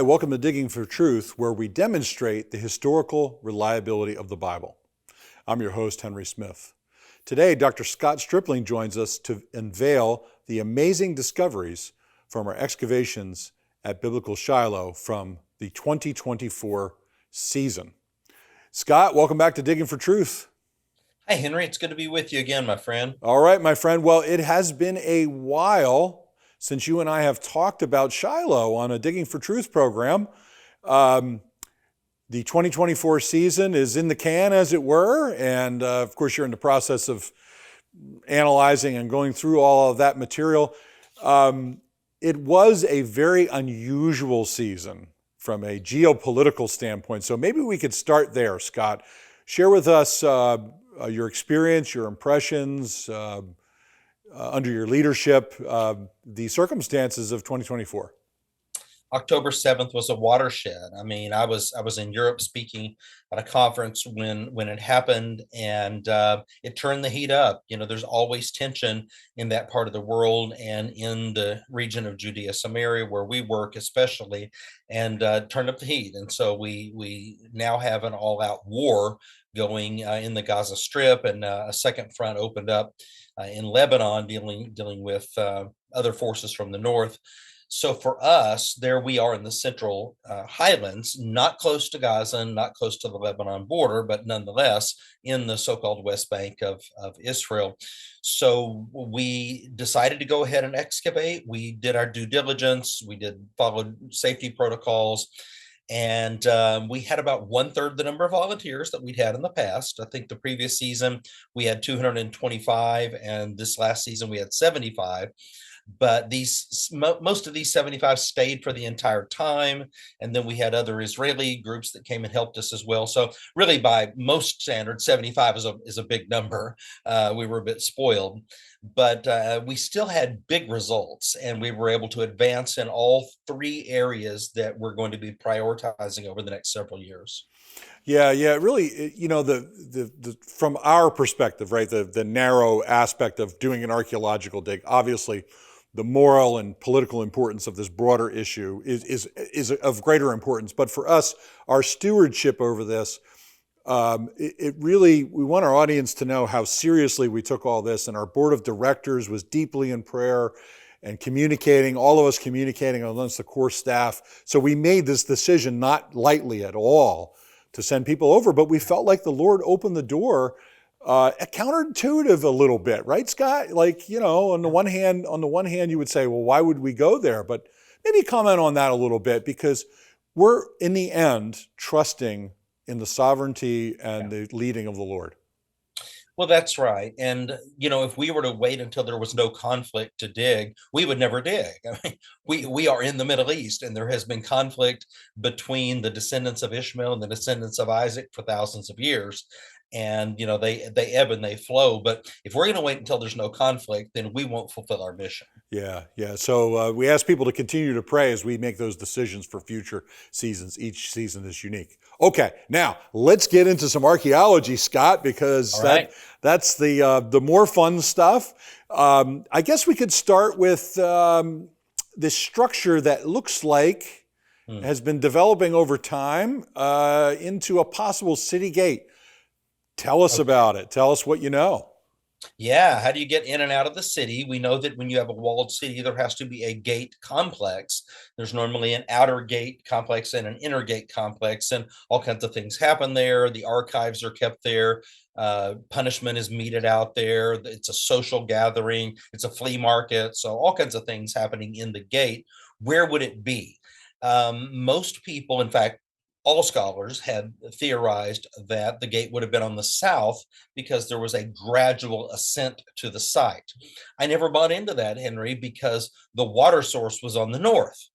Hi, welcome to Digging for Truth, where we demonstrate the historical reliability of the Bible. I'm your host, Henry Smith. Today, Dr. Scott Stripling joins us to unveil the amazing discoveries from our excavations at Biblical Shiloh from the 2024 season. Scott, welcome back to Digging for Truth. Hi, Henry. It's good to be with you again, my friend. All right, my friend. Well, it has been a while since you and I have talked about Shiloh on a Digging for Truth program. Um, the 2024 season is in the can, as it were, and of course, you're in the process of analyzing and going through all of that material. It was a very unusual season from a geopolitical standpoint. So maybe we could start there, Scott. Share with us your experience, your impressions under your leadership, the circumstances of 2024. October 7th was a watershed. I was in Europe speaking at a conference when it happened, and it turned the heat up. There's always tension in that part of the world and in the region of Judea, Samaria, where we work, especially, and turned up the heat. And so we now have an all-out war going in the Gaza Strip, and a second front opened up in Lebanon, dealing with other forces from the north. So for us, there we are in the central highlands, not close to Gaza and not close to the Lebanon border, but nonetheless in the so-called West Bank of Israel. So we decided to go ahead and excavate. We did our due diligence. We did follow safety protocols. And we had about 1/3 the number of volunteers that we'd had in the past. I think the previous season we had 225, and this last season we had 75. But most of these 75 stayed for the entire time, and then we had other Israeli groups that came and helped us as well. So really, by most standards, 75 is a big number. We were a bit spoiled, but we still had big results, and we were able to advance in all three areas that we're going to be prioritizing over the next several years. Yeah. Really, from our perspective, right, the narrow aspect of doing an archaeological dig, obviously, the moral and political importance of this broader issue is of greater importance. But for us, our stewardship over this, it really, we want our audience to know how seriously we took all this, and our board of directors was deeply in prayer and communicating, all of us communicating amongst the core staff. So we made this decision not lightly at all to send people over, but we felt like the Lord opened the door, counterintuitive a little bit, right, Scott? Like, on the one hand, you would say, well, why would we go there? But maybe comment on that a little bit, because we're in the end trusting in the sovereignty and the leading of the Lord. Well, that's right. And, if we were to wait until there was no conflict to dig, we would never dig. I mean, we are in the Middle East, and there has been conflict between the descendants of Ishmael and the descendants of Isaac for thousands of years. And, they ebb and they flow. But if we're going to wait until there's no conflict, then we won't fulfill our mission. Yeah. So we ask people to continue to pray as we make those decisions for future seasons. Each season is unique. Okay, now let's get into some archaeology, Scott, because All right. that's the more fun stuff. I guess we could start with this structure that looks like has been developing over time into a possible city gate. Tell us Okay. about it. Tell us what you know. Yeah, how do you get in and out of the city? We know that when you have a walled city, there has to be a gate complex. There's normally an outer gate complex and an inner gate complex, and all kinds of things happen there. The archives are kept there. Punishment is meted out there. It's a social gathering. It's a flea market. So all kinds of things happening in the gate. Where would it be? Most people, in fact, all scholars had theorized that the gate would have been on the south because there was a gradual ascent to the site. I never bought into that, Henry, because the water source was on the north.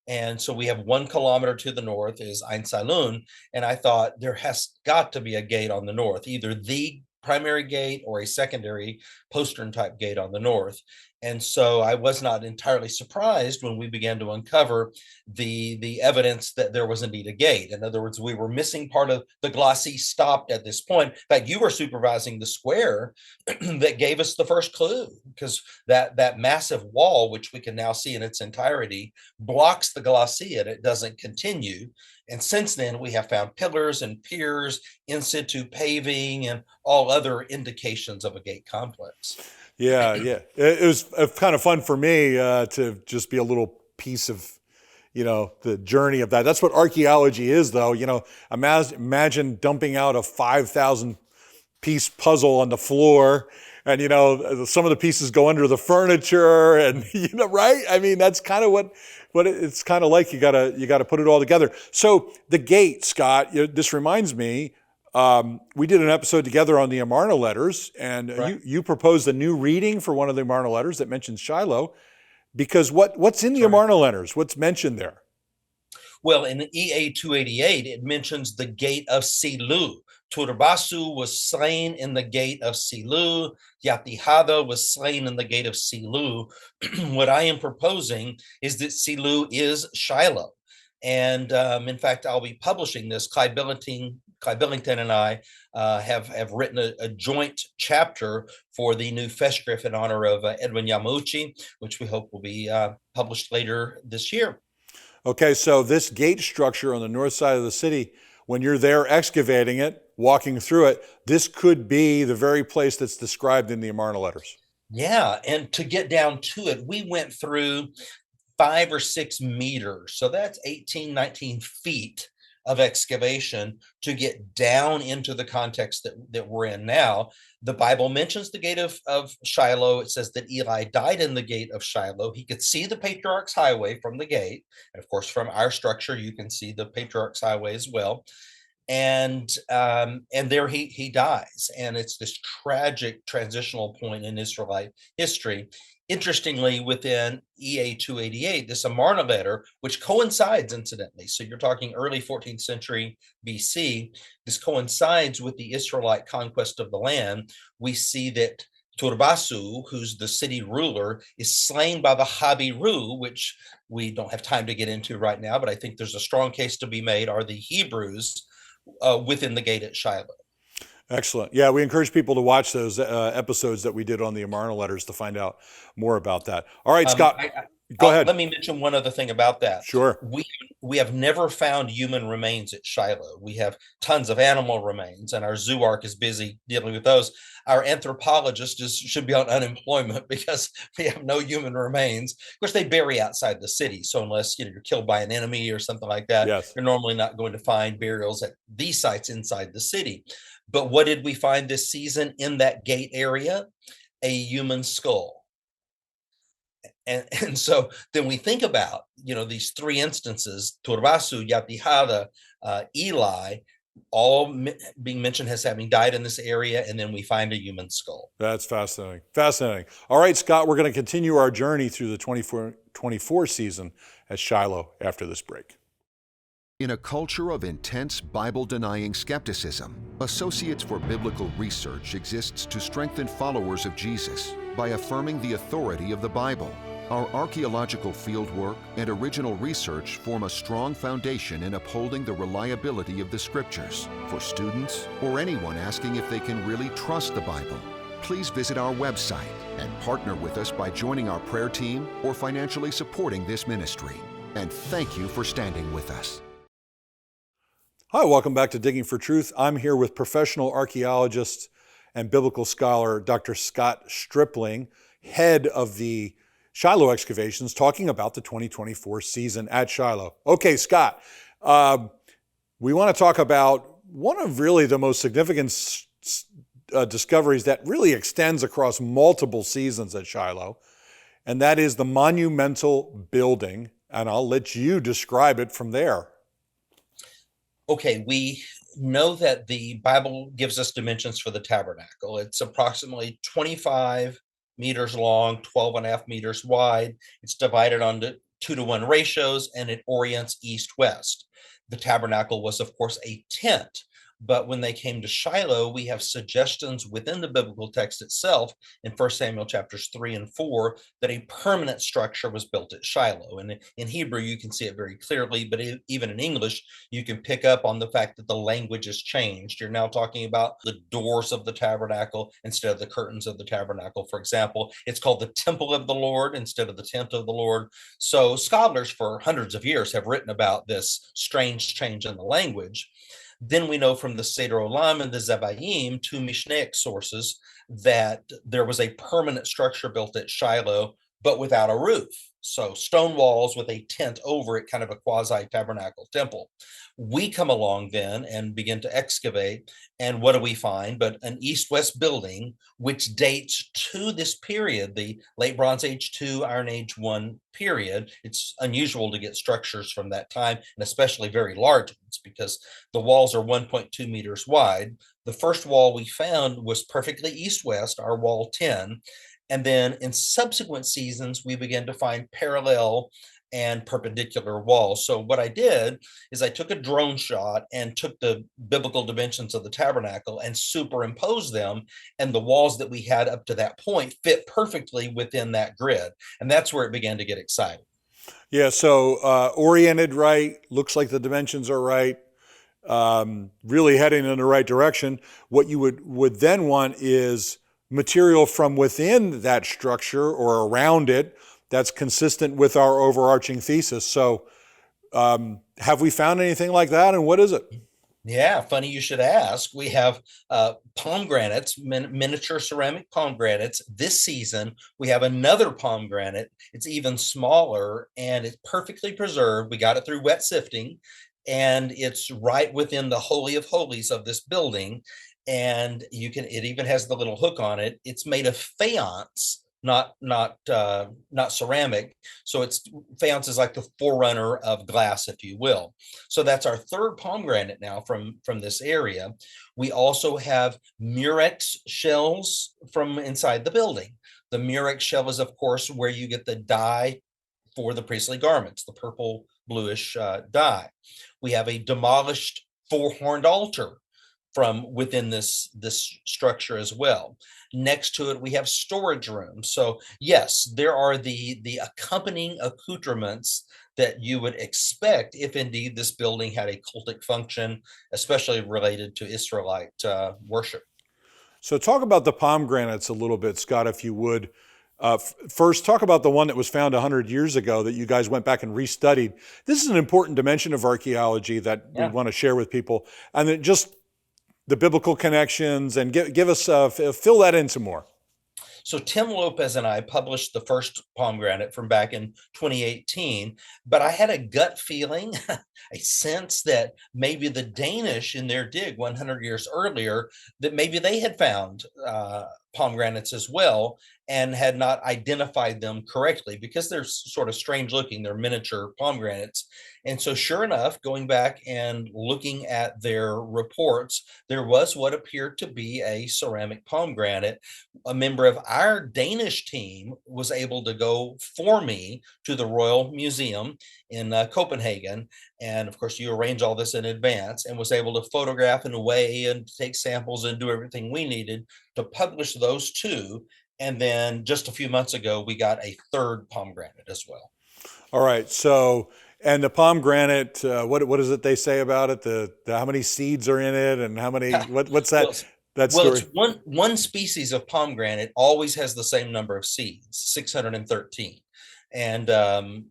And so we have 1 kilometer to the north is Ein Salun. And I thought there has got to be a gate on the north, either the primary gate or a secondary postern type gate on the north. And so I was not entirely surprised when we began to uncover the evidence that there was indeed a gate. In other words, we were missing part of the glossy stopped at this point. In fact, you were supervising the square that gave us the first clue, because that massive wall, which we can now see in its entirety, blocks the glossy and it doesn't continue. And since then, we have found pillars and piers, in situ paving, and all other indications of a gate complex. Yeah, yeah. It was kind of fun for me to just be a little piece of, the journey of that. That's what archaeology is, though. Imagine dumping out a 5,000 piece puzzle on the floor, and some of the pieces go under the furniture, and right? I mean, that's kind of what it's kind of like. You gotta put it all together. So the gate, Scott. This reminds me. We did an episode together on the Amarna Letters, and Right. you proposed a new reading for one of the Amarna Letters that mentions Shiloh. Because what's in the Right. Amarna Letters? What's mentioned there? Well, in EA 288, it mentions the gate of Silu. Turbasu was slain in the gate of Silu. Yatihada was slain in the gate of Silu. What I am proposing is that Silu is Shiloh. And in fact, I'll be publishing this. Clyde Billington and I have written a joint chapter for the new Festschrift in honor of Edwin Yamauchi, which we hope will be published later this year. Okay, so this gate structure on the north side of the city, when you're there excavating it, walking through it, this could be the very place that's described in the Amarna Letters. Yeah, and to get down to it, we went through 5 or 6 meters. So that's 18, 19 feet of excavation to get down into the context that we're in now. The Bible mentions the gate of Shiloh. It says that Eli died in the gate of Shiloh. He could see the Patriarch's Highway from the gate. And of course, from our structure, you can see the Patriarch's Highway as well. And there he dies, and it's this tragic transitional point in Israelite history. Interestingly, within EA 288, this Amarna letter, which coincides incidentally, so you're talking early 14th century BC, this coincides with the Israelite conquest of the land. We see that Turbasu, who's the city ruler, is slain by the Habiru, which we don't have time to get into right now, but I think there's a strong case to be made, are the Hebrews within the gate at Shiloh. Excellent. Yeah, we encourage people to watch those episodes that we did on the Amarna Letters to find out more about that. All right, Scott, go ahead. Let me mention one other thing about that. Sure. We have never found human remains at Shiloh. We have tons of animal remains, and our zoo arc is busy dealing with those. Our anthropologist should be on unemployment because we have no human remains. Of course, they bury outside the city, so unless you're killed by an enemy or something like that, Yes. you're normally not going to find burials at these sites inside the city. But what did we find this season in that gate area? A human skull. And so then we think about, these three instances, Turbasu, Yatihada, Eli, all being mentioned as having died in this area, and then we find a human skull. That's fascinating. Fascinating. All right, Scott, we're going to continue our journey through the 24 season at Shiloh after this break. In a culture of intense Bible-denying skepticism, Associates for Biblical Research exists to strengthen followers of Jesus by affirming the authority of the Bible. Our archaeological fieldwork and original research form a strong foundation in upholding the reliability of the Scriptures. For students or anyone asking if they can really trust the Bible, please visit our website and partner with us by joining our prayer team or financially supporting this ministry. And thank you for standing with us. Hi, welcome back to Digging for Truth. I'm here with professional archaeologist and biblical scholar Dr. Scott Stripling, head of the Shiloh excavations, talking about the 2024 season at Shiloh. Okay, Scott, we want to talk about one of really the most significant discoveries that really extends across multiple seasons at Shiloh, and that is the Monumental building, and I'll let you describe it from there. Okay, we know that the Bible gives us dimensions for the tabernacle. It's approximately 25 meters long, 12 and a half meters wide. It's divided onto 2-to-1 ratios, and it orients east-west. The tabernacle was, of course, a tent But when they came to Shiloh, we have suggestions within the biblical text itself in 1 Samuel chapters 3 and 4 that a permanent structure was built at Shiloh. And in Hebrew, you can see it very clearly, but even in English, you can pick up on the fact that the language has changed. You're now talking about the doors of the tabernacle instead of the curtains of the tabernacle. For example, it's called the temple of the Lord instead of the tent of the Lord. So scholars for hundreds of years have written about this strange change in the language. Then we know from the Seder Olam and the Zebayim, two Mishnaic sources, that there was a permanent structure built at Shiloh, but without a roof. So stone walls with a tent over it, kind of a quasi-tabernacle temple. We come along then and begin to excavate, and what do we find but an east-west building which dates to this period, the late Bronze Age 2, Iron Age 1 period. It's unusual to get structures from that time, and especially very large ones, because the walls are 1.2 meters wide. The first wall we found was perfectly east-west, our wall 10, and then in subsequent seasons, we began to find parallel and perpendicular walls. So what I did is I took a drone shot and took the biblical dimensions of the tabernacle and superimposed them, and the walls that we had up to that point fit perfectly within that grid. And that's where it began to get exciting. Yeah, so oriented right, looks like the dimensions are right, really heading in the right direction. What you would then want is material from within that structure or around it that's consistent with our overarching thesis. So have we found anything like that, and what is it? Yeah, funny you should ask. We have pomegranates, miniature ceramic pomegranates. This season, we have another pomegranate. It's even smaller and it's perfectly preserved. We got it through wet sifting, and it's right within the Holy of Holies of this building. And it even has the little hook on it. It's made of faience, not ceramic. So faience is like the forerunner of glass, if you will. So that's our third pomegranate now from this area. We also have murex shells from inside the building. The murex shell is, of course, where you get the dye for the priestly garments, the purple bluish dye. We have a demolished four-horned altar from within this structure as well. Next to it, we have storage rooms. So yes, there are the accompanying accoutrements that you would expect if indeed this building had a cultic function, especially related to Israelite worship. So talk about the pomegranates a little bit, Scott, if you would. First, talk about the one that was found 100 years ago that you guys went back and restudied. This is an important dimension of archaeology that we want to share with people. And then just the biblical connections, and give us, fill that in some more. So Tim Lopez and I published the first pomegranate from back in 2018, but I had a gut feeling, a sense that maybe the Danish in their dig 100 years earlier, that maybe they had found pomegranates as well and had not identified them correctly, because they're sort of strange looking. They're miniature pomegranates. And so sure enough, going back and looking at their reports, there was what appeared to be a ceramic pomegranate. A member of our Danish team was able to go for me to the Royal Museum in Copenhagen. And of course, you arrange all this in advance, and was able to photograph and weigh and take samples and do everything we needed to publish those two. And then just a few months ago, we got a third pomegranate as well. All right. So, and the pomegranate, what is it they say about it? The how many seeds are in it, and how many? What's that? That story? Well, it's one species of pomegranate always has the same number of seeds, 613. And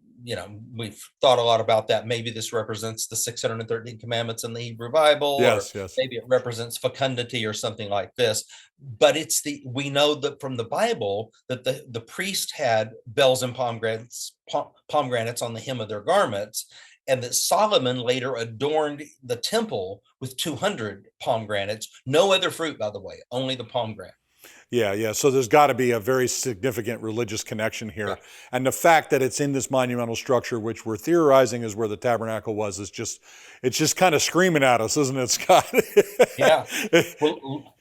we've thought a lot about that. Maybe this represents the 613 commandments in the Hebrew Bible. Yes, or yes. Maybe it represents fecundity or something like this. But we know that from the Bible that the priest had bells and pomegranates on the hem of their garments, and that Solomon later adorned the temple with 200 pomegranates. No other fruit, by the way, only the pomegranate. Yeah. So there's got to be a very significant religious connection here. Yeah. And the fact that it's in this monumental structure, which we're theorizing is where the tabernacle was, it's just kind of screaming at us, isn't it, Scott? Yeah. Well,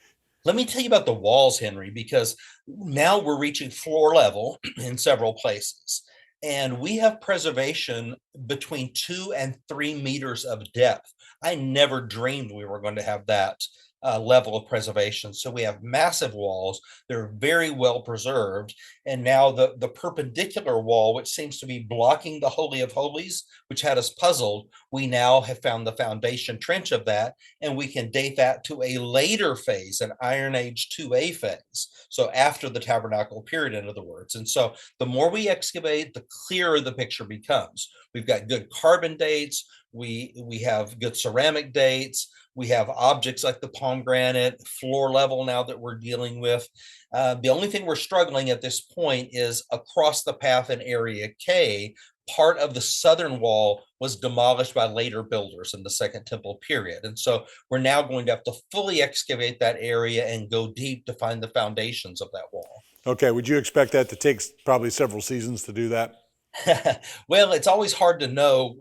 let me tell you about the walls, Henry, because now we're reaching floor level in several places. And we have preservation between 2 and 3 meters of depth I never dreamed we were going to have that level of preservation. So we have massive walls. They're very well preserved. And now the perpendicular wall, which seems to be blocking the Holy of Holies, which had us puzzled, we now have found the foundation trench of that, and we can date that to a later phase, an Iron Age 2A phase. So after the Tabernacle period, in other words. And so the more we excavate, the clearer the picture becomes. We've got good carbon dates. We have good ceramic dates. We have objects like the pomegranate, floor level now that we're dealing with. The only thing we're struggling at this point is across the path in Area K. Part of the southern wall was demolished by later builders in the Second Temple period. And so we're now going to have to fully excavate that area and go deep to find the foundations of that wall. Okay, would you expect that to take probably several seasons to do that? Well, it's always hard to know,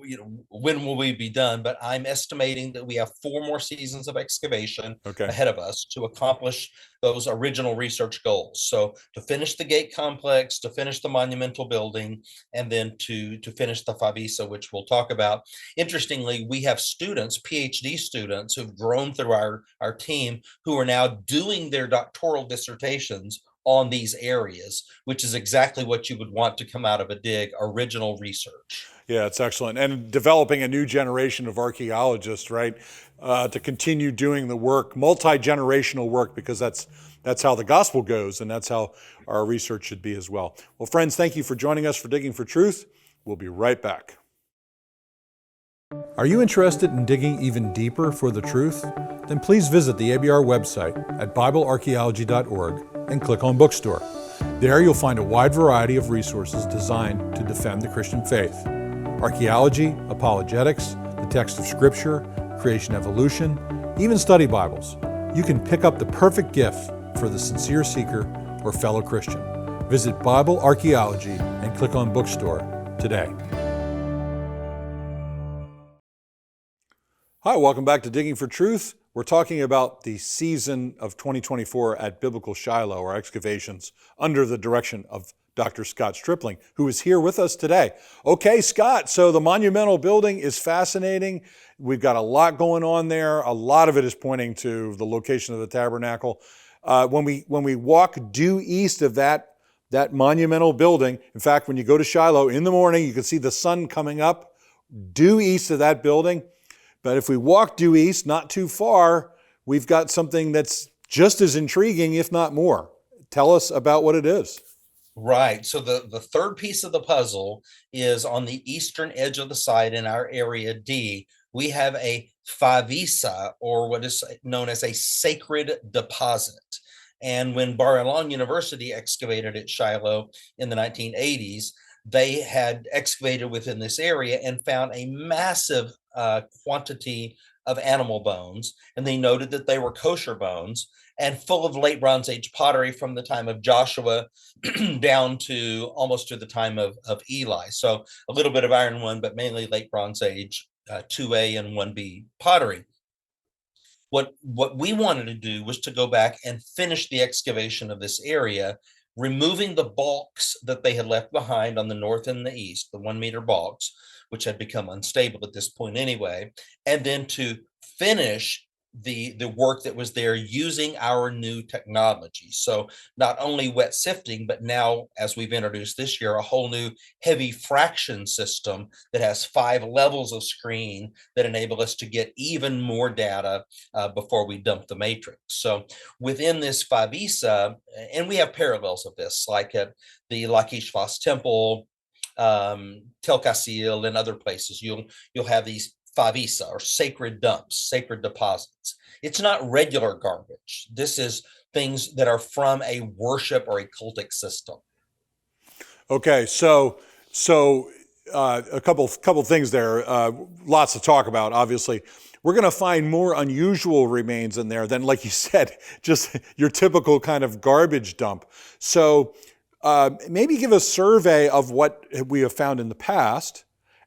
when will we be done, but I'm estimating that we have 4 more seasons of excavation Okay. ahead of us to accomplish those original research goals. So to finish the gate complex, to finish the monumental building, and then to finish the favissa, which we'll talk about. Interestingly, we have students, PhD students, who've grown through our team, who are now doing their doctoral dissertations on these areas, which is exactly what you would want to come out of a dig, original research. Yeah, it's excellent. And developing a new generation of archaeologists, right, to continue doing the work, multi-generational work, because that's how the gospel goes, and that's how our research should be as well. Well, friends, thank you for joining us for Digging for Truth. We'll be right back. Are you interested in digging even deeper for the truth? Then please visit the ABR website at BibleArchaeology.org and click on Bookstore. There you'll find a wide variety of resources designed to defend the Christian faith. Archaeology, apologetics, the text of Scripture, creation evolution, even study Bibles. You can pick up the perfect gift for the sincere seeker or fellow Christian. Visit Bible Archaeology and click on Bookstore today. Hi, welcome back to Digging for Truth. We're talking about the season of 2024 at Biblical Shiloh, or excavations, under the direction of Dr. Scott Stripling, who is here with us today. Okay, Scott, so the Monumental building is fascinating. We've got a lot going on there. A lot of it is pointing to the location of the Tabernacle. When we walk due east of that monumental building, in fact, when you go to Shiloh in the morning, you can see the sun coming up due east of that building. But if we walk due east, not too far, we've got something that's just as intriguing, if not more. Tell us about what it is. Right. So the third piece of the puzzle is on the eastern edge of the site in our area D. We have a favissa, or what is known as a sacred deposit. And when Bar-Ilan University excavated at Shiloh in the 1980s, they had excavated within this area and found a massive quantity of animal bones. And they noted that they were kosher bones and full of late Bronze Age pottery from the time of Joshua down to almost to the time of Eli. So a little bit of Iron One, but mainly late Bronze Age 2A and 1B pottery. What we wanted to do was to go back and finish the excavation of this area, removing the balks that they had left behind on the north and the east, the 1 meter balks, which had become unstable at this point anyway, and then to finish the work that was there using our new technology. So not only wet sifting, but now, as we've introduced this year, a whole new heavy fraction system that has 5 levels of screen that enable us to get even more data before we dump the matrix. So within this favissa, and we have parallels of this, like at the Lachish Fos Temple, Tel Kassil, and other places, you'll have these favissa, or sacred dumps, sacred deposits. It's not regular garbage. This is things that are from a worship or a cultic system. Okay, so a couple things there. Lots to talk about. Obviously, we're going to find more unusual remains in there than, like you said, just your typical kind of garbage dump. So maybe give a survey of what we have found in the past,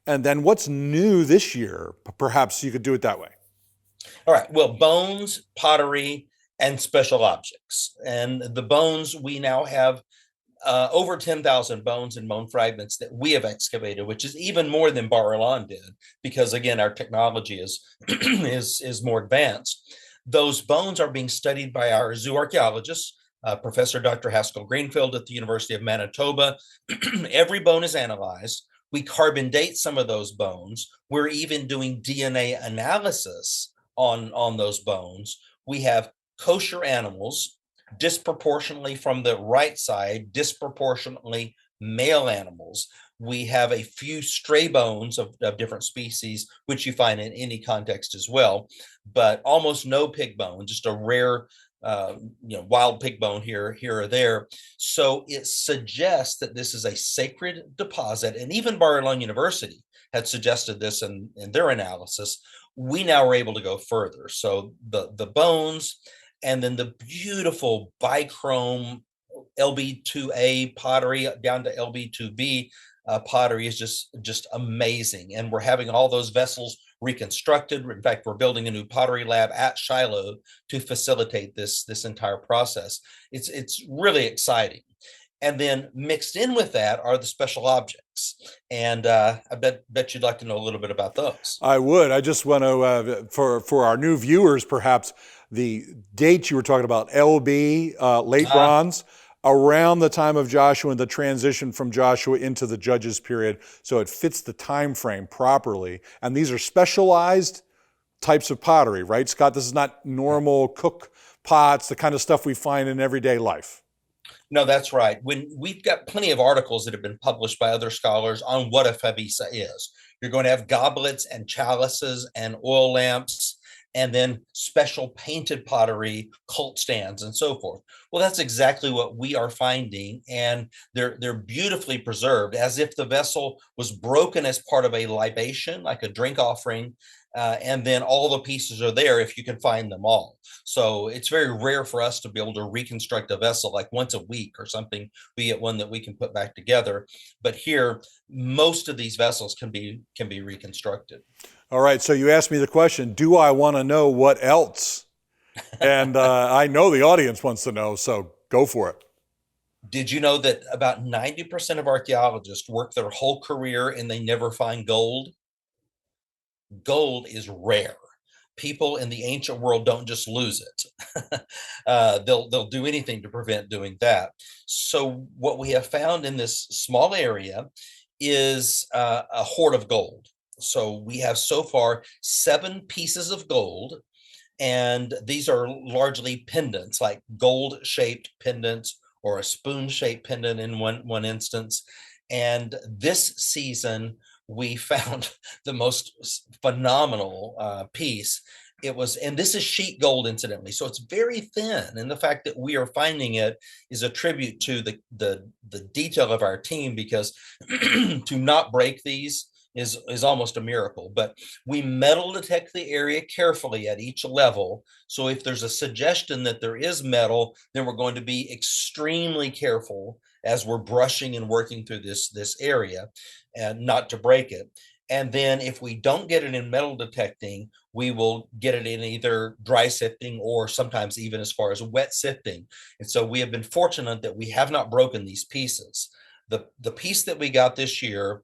and then what's new this year. Perhaps you could do it that way. All right. Well, bones, pottery, and special objects. And the bones, we now have over 10,000 bones and bone fragments that we have excavated, which is even more than Bar-Ilan did, because again, our technology is is more advanced. Those bones are being studied by our zoo archaeologists, Professor Dr. Haskell Greenfield at the University of Manitoba. Every bone is analyzed. We carbon date some of those bones. We're even doing DNA analysis on those bones. We have kosher animals, disproportionately from the right side, disproportionately male animals. We have a few stray bones of different species, which you find in any context as well, but almost no pig bone, just a rare wild pig bone here or there. So it suggests that this is a sacred deposit, and even Bar-Ilan University had suggested this in their analysis. We now are able to go further. So the bones, and then the beautiful bichrome LB2A pottery down to LB2B pottery is just amazing. And we're having all those vessels reconstructed. In fact, we're building a new pottery lab at Shiloh to facilitate this entire process. It's really exciting. And then mixed in with that are the special objects. And I bet you'd like to know a little bit about those. I would. I just want to, for our new viewers, perhaps, the dates you were talking about, LB, late bronze, around the time of Joshua and the transition from Joshua into the Judges period. So it fits the time frame properly. And these are specialized types of pottery, right, Scott? This is not normal cook pots, the kind of stuff we find in everyday life. No, that's right. When we've got plenty of articles that have been published by other scholars on what a favissa is. You're going to have goblets and chalices and oil lamps, and then special painted pottery, cult stands, and so forth. Well, that's exactly what we are finding, and they're beautifully preserved, as if the vessel was broken as part of a libation, like a drink offering, and then all the pieces are there if you can find them all. So it's very rare for us to be able to reconstruct a vessel like once a week or something, be it one that we can put back together. But here, most of these vessels can be reconstructed. All right, so you asked me the question, do I want to know what else? And I know the audience wants to know, so go for it. Did you know that about 90% of archaeologists work their whole career and they never find gold? Gold is rare. People in the ancient world don't just lose it. They'll do anything to prevent doing that. So what we have found in this small area is a hoard of gold. So we have so far 7 pieces of gold, and these are largely pendants, like gold-shaped pendants or a spoon-shaped pendant in one instance. And this season, we found the most phenomenal piece. It was, and this is sheet gold, incidentally, so it's very thin. And the fact that we are finding it is a tribute to the detail of our team, because to not break these is almost a miracle. But we metal detect the area carefully at each level. So if there's a suggestion that there is metal, then we're going to be extremely careful as we're brushing and working through this area, and not to break it. And then if we don't get it in metal detecting, we will get it in either dry sifting or sometimes even as far as wet sifting. And so we have been fortunate that we have not broken these pieces. The piece that we got this year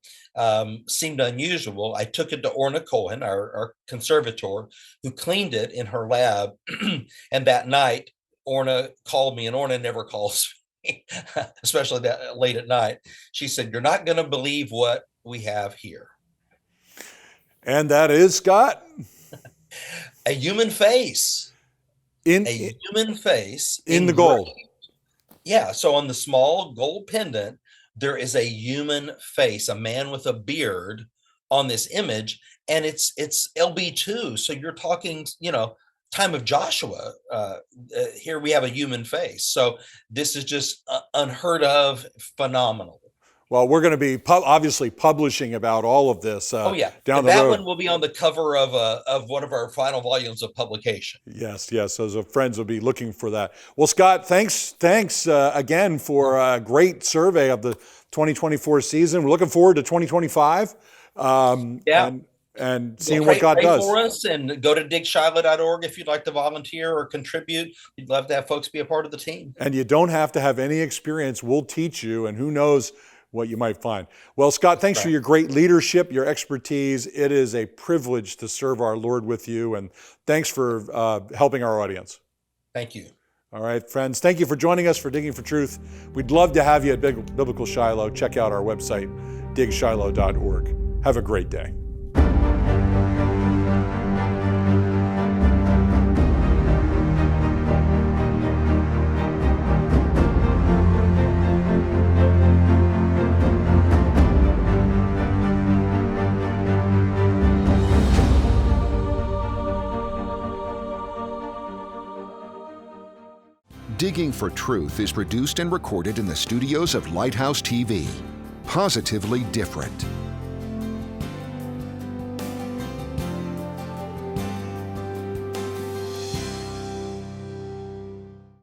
seemed unusual. I took it to Orna Cohen, our conservator, who cleaned it in her lab. And that night, Orna called me, and Orna never calls me, especially that late at night. She said, "You're not going to believe what we have here." And that is, Scott? A human face. In the gold. Yeah, so on the small gold pendant, there is a human face, a man with a beard on this image, and it's LB2. So you're talking, time of Joshua. Here we have a human face. So this is just unheard of, phenomenal. Well, we're going to be obviously publishing about all of this. Down the road. That one will be on the cover of one of our final volumes of publication. Yes. So friends will be looking for that. Well, Scott, thanks again for a great survey of the 2024 season. We're looking forward to 2025. And and Well, seeing what God pray does. for us, and go to digshiloh.org if you'd like to volunteer or contribute. We'd love to have folks be a part of the team. And you don't have to have any experience. We'll teach you, and who knows what you might find. Well, Scott, thanks for your great leadership, your expertise. It is a privilege to serve our Lord with you, and thanks for helping our audience. Thank you. All right, friends, thank you for joining us for Digging for Truth. We'd love to have you at Biblical Shiloh. Check out our website, digshiloh.org. Have a great day. Digging for Truth is produced and recorded in the studios of Lighthouse TV. Positively different.